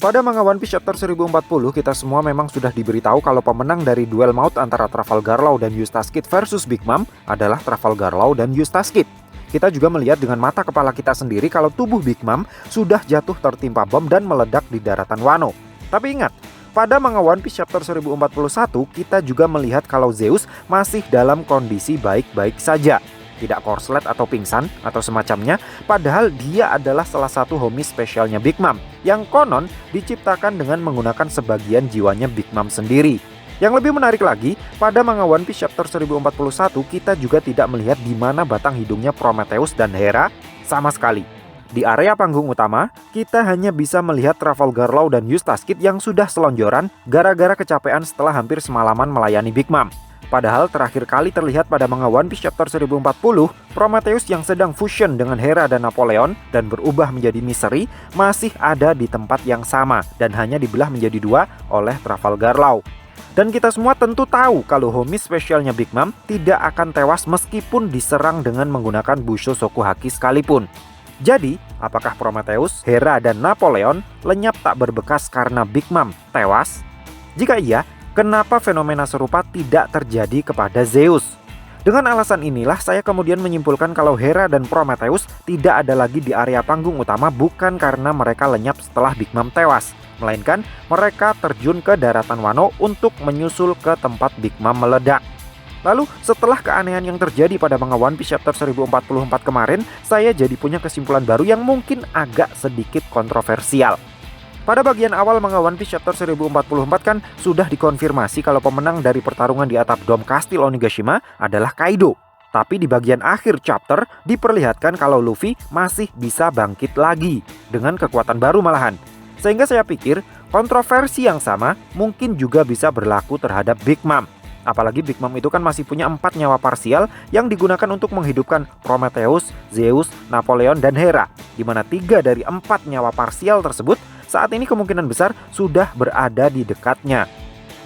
Pada manga One Piece chapter 1040, kita semua memang sudah diberitahu kalau pemenang dari duel maut antara Trafalgar Law dan Eustace Kid versus Big Mom adalah Trafalgar Law dan Eustace Kid. Kita juga melihat dengan mata kepala kita sendiri kalau tubuh Big Mom sudah jatuh tertimpa bom dan meledak di daratan Wano. Tapi ingat, pada manga One Piece chapter 1041, kita juga melihat kalau Zeus masih dalam kondisi baik-baik saja. Tidak korslet atau pingsan atau semacamnya, padahal dia adalah salah satu homie spesialnya Big Mom yang konon diciptakan dengan menggunakan sebagian jiwanya Big Mom sendiri. Yang lebih menarik lagi, pada manga One Piece chapter 1041 kita juga tidak melihat di mana batang hidungnya Prometheus dan Hera sama sekali. Di area panggung utama, kita hanya bisa melihat Trafalgar Law dan Eustace Kid yang sudah selonjoran gara-gara kecapean setelah hampir semalaman melayani Big Mom. Padahal terakhir kali terlihat pada manga One Piece chapter 1040, Prometheus yang sedang fusion dengan Hera dan Napoleon dan berubah menjadi Mystery masih ada di tempat yang sama dan hanya dibelah menjadi dua oleh Trafalgar Law. Dan kita semua tentu tahu kalau homie spesialnya Big Mom tidak akan tewas meskipun diserang dengan menggunakan Busho Sokuhaki sekalipun. Jadi, apakah Prometheus, Hera, dan Napoleon lenyap tak berbekas karena Big Mom tewas? Jika iya, kenapa fenomena serupa tidak terjadi kepada Zeus? Dengan alasan inilah saya kemudian menyimpulkan kalau Hera dan Prometheus tidak ada lagi di area panggung utama bukan karena mereka lenyap setelah Big Mom tewas, melainkan mereka terjun ke daratan Wano untuk menyusul ke tempat Big Mom meledak. Lalu setelah keanehan yang terjadi pada manga One Piece chapter 1044 kemarin, saya jadi punya kesimpulan baru yang mungkin agak sedikit kontroversial. Pada bagian awal manga One Piece chapter 1044 kan sudah dikonfirmasi kalau pemenang dari pertarungan di atap dom kastil Onigashima adalah Kaido. Tapi di bagian akhir chapter diperlihatkan kalau Luffy masih bisa bangkit lagi dengan kekuatan baru malahan. Sehingga saya pikir kontroversi yang sama mungkin juga bisa berlaku terhadap Big Mom. Apalagi Big Mom itu kan masih punya 4 nyawa parsial yang digunakan untuk menghidupkan Prometheus, Zeus, Napoleon, dan Hera. Di mana 3 dari 4 nyawa parsial tersebut saat ini kemungkinan besar sudah berada di dekatnya.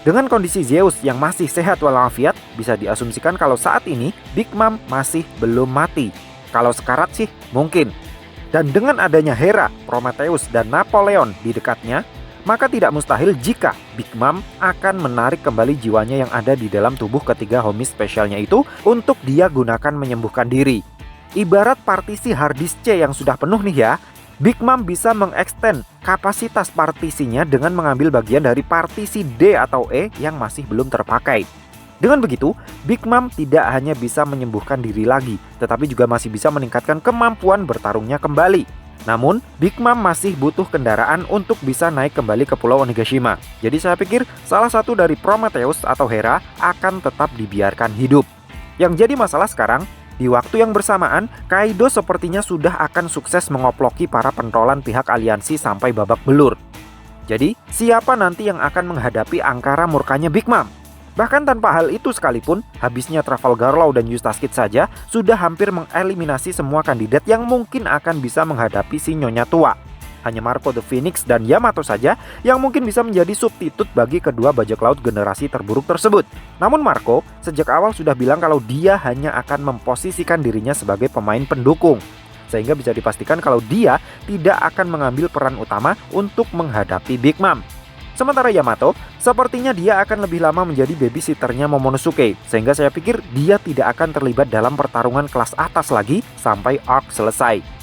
Dengan kondisi Zeus yang masih sehat walafiat, bisa diasumsikan kalau saat ini Big Mom masih belum mati. Kalau sekarat sih mungkin. Dan dengan adanya Hera, Prometheus, dan Napoleon di dekatnya, maka tidak mustahil jika Big Mom akan menarik kembali jiwanya yang ada di dalam tubuh ketiga homie spesialnya itu untuk dia gunakan menyembuhkan diri. Ibarat partisi hard disk C yang sudah penuh nih ya, Big Mom bisa mengextend kapasitas partisinya dengan mengambil bagian dari partisi D atau E yang masih belum terpakai. Dengan begitu, Big Mom tidak hanya bisa menyembuhkan diri lagi, tetapi juga masih bisa meningkatkan kemampuan bertarungnya kembali. Namun, Big Mom masih butuh kendaraan untuk bisa naik kembali ke Pulau Onigashima. Jadi saya pikir salah satu dari Prometheus atau Hera akan tetap dibiarkan hidup. Yang jadi masalah sekarang, di waktu yang bersamaan, Kaido sepertinya sudah akan sukses mengoploki para pentolan pihak aliansi sampai babak belur. Jadi, siapa nanti yang akan menghadapi angkara murkanya Big Mom? Bahkan tanpa hal itu sekalipun, habisnya Trafalgar Law dan Eustace Kid saja sudah hampir mengeliminasi semua kandidat yang mungkin akan bisa menghadapi si Nyonya Tua. Hanya Marco the Phoenix dan Yamato saja yang mungkin bisa menjadi substitut bagi kedua bajak laut generasi terburuk tersebut. Namun Marco sejak awal sudah bilang kalau dia hanya akan memposisikan dirinya sebagai pemain pendukung. Sehingga bisa dipastikan kalau dia tidak akan mengambil peran utama untuk menghadapi Big Mom. Sementara Yamato, sepertinya dia akan lebih lama menjadi babysitternya Momonosuke. Sehingga saya pikir dia tidak akan terlibat dalam pertarungan kelas atas lagi sampai arc selesai.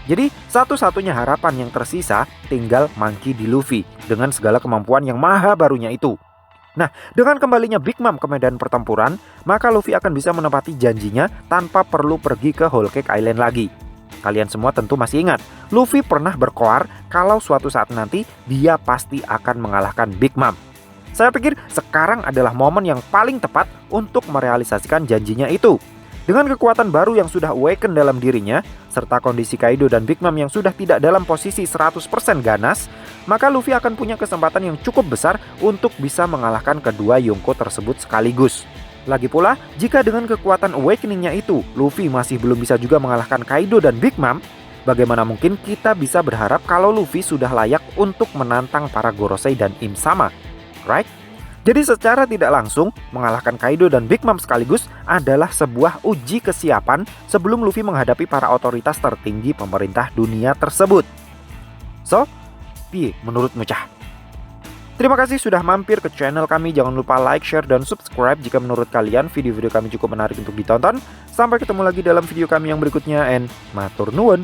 Jadi satu-satunya harapan yang tersisa tinggal Monkey D. Luffy dengan segala kemampuan yang maha barunya itu. Nah, dengan kembalinya Big Mom ke medan pertempuran, maka Luffy akan bisa menepati janjinya tanpa perlu pergi ke Whole Cake Island lagi. Kalian semua tentu masih ingat, Luffy pernah berkoar kalau suatu saat nanti dia pasti akan mengalahkan Big Mom. Saya pikir sekarang adalah momen yang paling tepat untuk merealisasikan janjinya itu. Dengan kekuatan baru yang sudah awaken dalam dirinya, serta kondisi Kaido dan Big Mom yang sudah tidak dalam posisi 100% ganas, maka Luffy akan punya kesempatan yang cukup besar untuk bisa mengalahkan kedua Yonko tersebut sekaligus. Lagi pula, jika dengan kekuatan awakeningnya itu, Luffy masih belum bisa juga mengalahkan Kaido dan Big Mom, bagaimana mungkin kita bisa berharap kalau Luffy sudah layak untuk menantang para Gorosei dan Im Sama, right? Jadi secara tidak langsung, mengalahkan Kaido dan Big Mom sekaligus adalah sebuah uji kesiapan sebelum Luffy menghadapi para otoritas tertinggi pemerintah dunia tersebut. So, Piye menurutmu cah? Terima kasih sudah mampir ke channel kami. Jangan lupa like, share, dan subscribe jika menurut kalian video-video kami cukup menarik untuk ditonton. Sampai ketemu lagi dalam video kami yang berikutnya, and matur nuwun.